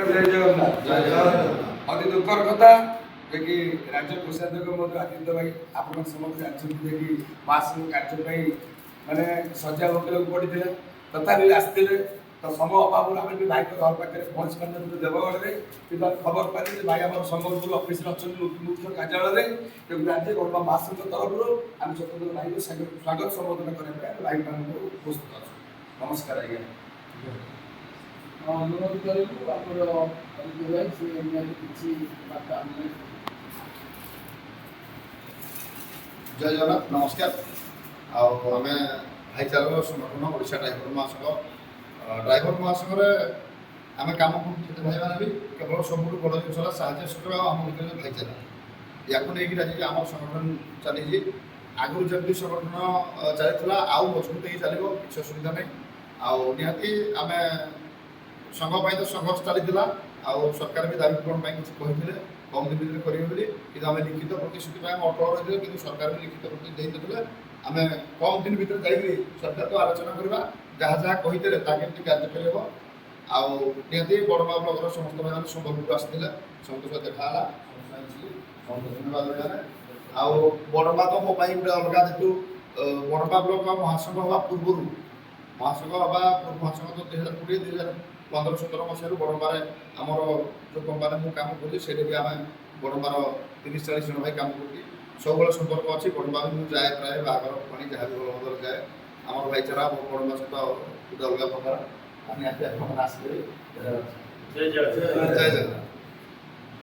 ଜୟ ଜଗନ୍ନାଥ। ଜୟ ଜଗନ୍ନାଥ। ଅତି ଦୁଃଖର କଥା ଯେ କି ରାଜ୍ୟ କୋଷାଧ୍ୟକ୍ଷ ମଧ୍ୟ ଆଦିତ୍ୟ ଭାଇ ଆପଣ ସମସ୍ତେ ଜାଣିଛନ୍ତି ଯେ କି ମାସଙ୍କ କାର୍ଯ୍ୟ ପାଇଁ ମାନେ ଶଯ୍ୟା ଭୋଗିବାକୁ ପଡ଼ିଥିଲା, ତଥାପି ଆସିଥିଲେ। ତ ସମୟ ଅଭାବରୁ ଆମେ ବି ଭାଇଙ୍କ ଘର ପାଖରେ ପହଞ୍ଚି ପାରିଲୁ ଦେବଗଡ଼ରେ, କିନ୍ତୁ ଆମେ ଖବର ପାଇଲୁ ଯେ ଭାଇ ଆମର ସମ୍ବଲପୁର ଅଫିସରେ ଅଛନ୍ତି ମୁଖ୍ୟ କାର୍ଯ୍ୟାଳୟରେ, ତେଣୁ ରାଜ୍ୟ ଗଣ ମାସଙ୍କ ତରଫରୁ ଆମେ ସ୍ୱତନ୍ତ୍ର ଭାଇଙ୍କ ସ୍ୱାଗତ ସମ୍ବୋଧନ କରିବା ପାଇଁ ଆମେ ଭାଇଙ୍କ ମାନଙ୍କୁ ଉପସ୍ଥିତ ଅଛୁ। ନମସ୍କାର ଆଜ୍ଞା। ଅନୁରୋଧ କରିବୁ ଆମର ଆଦିତ୍ୟ ଭାଇ ସେ ଏରିଆରେ କିଛି ବାର୍ତ୍ତା ଆମେ ଜୟ ଜଗନ୍ନାଥ। ନମସ୍କାର। ଆମେ ଭାଇଚାରାର ସଂଗଠନ ଓଡ଼ିଶା ଡ୍ରାଇଭର ମହାସଂଘ ଡ୍ରାଇଭର ଆମେ କାମ କରୁଛୁ ଭାଇମାନେ ବି କେବଳ ସବୁଠୁ ବଡ଼ ଜିନିଷ ହେଲା ସାହାଯ୍ୟ ସହଯୋଗ ଆମ ଭିତରେ ଭାଇଚାରା। ୟାକୁ ନେଇକି ଆଜି ଆମର ସଂଗଠନ ଚାଲିଛି। ଆଗରୁ ଯେମିତି ସଂଗଠନ ଚାଲିଥିଲା ଆଉ ମଜବୁତ ହେଇକି ଚାଲିବ, କିଛି ଅସୁବିଧା ନାହିଁ। ଆଉ ନିହାତି ଆମେ ସଂଘ ପାଇଁ ତ ସଂଘର୍ଷ ଚାଲିଥିଲା, ଆଉ ସରକାର ବି ଦାବି ପୂରଣ ପାଇଁ କିଛି କହିଥିଲେ କମ୍ ଦିନ ଭିତରେ କରିବେ ବୋଲି, କିନ୍ତୁ ଆମେ ଲିଖିତ ପ୍ରତିଶ୍ରୁତି ପାଇଁ ଆମେ ଅଟଳ ରହିଥିଲେ, କିନ୍ତୁ ସରକାର ବି ଲିଖିତ ପ୍ରତିଶ୍ରୁତି ଦେଇନଥିଲେ। ଆମେ କମ୍ ଦିନ ଭିତରେ ଯାଇକି ସରକାରକୁ ଆଲୋଚନା କରିବା, ଯାହା ଯାହା କହିଥିଲେ ତାହା କେମିତି କାର୍ଯ୍ୟକାରୀ ହେବ। ଆଉ ନିହାତି ବଡ଼ମା ବ୍ଲକର ସମସ୍ତ ଭାଇମାନେ ସମ୍ବଲପୁର ଆସିଥିଲେ, ସମସ୍ତଙ୍କ ସହ ଦେଖା ହେଲା, ଧନ୍ୟବାଦ ଜଣାଏ। ଆଉ ବଡ଼ମା ତ ମୋ ପାଇଁ ଗୋଟେ ଅଲଗା, ଯେହେତୁ ବଡ଼ମା ବ୍ଲକ ମହାସଂଘ ହେବା ପୂର୍ବରୁ ମହାସଂଘ ହେବା ମହାସଂଘ ତ 2020-2015-17 ମସିହାରୁ ବଡ଼ମ୍ବାରେ ଆମର ଯେଉଁ କମ୍ପାନୀ ମୁଁ କାମ କରୁଛି ସେଇଠି ବି ଆମେ ବଡ଼ମ୍ବାର 30-40 ଜଣ ଭାଇ କାମ କରୁଛି। ସବୁବେଳେ ସମ୍ପର୍କ ଅଛି। ବଡ଼ମ୍ବା ବି ମୁଁ ଯାଏ, ପ୍ରାୟ ବାହାଘର ପାଣି ଯାହା ବି ଭଲ ମନ୍ଦରେ ଯାଏ। ଆମର ଭାଇଚାରା ବଡ଼ମ୍ବା ସହିତ ଗୋଟେ ଅଲଗା ପ୍ରକାର। ଆମେ ଆସିଲେ ଜୟ ଜଗନ୍ନାଥ।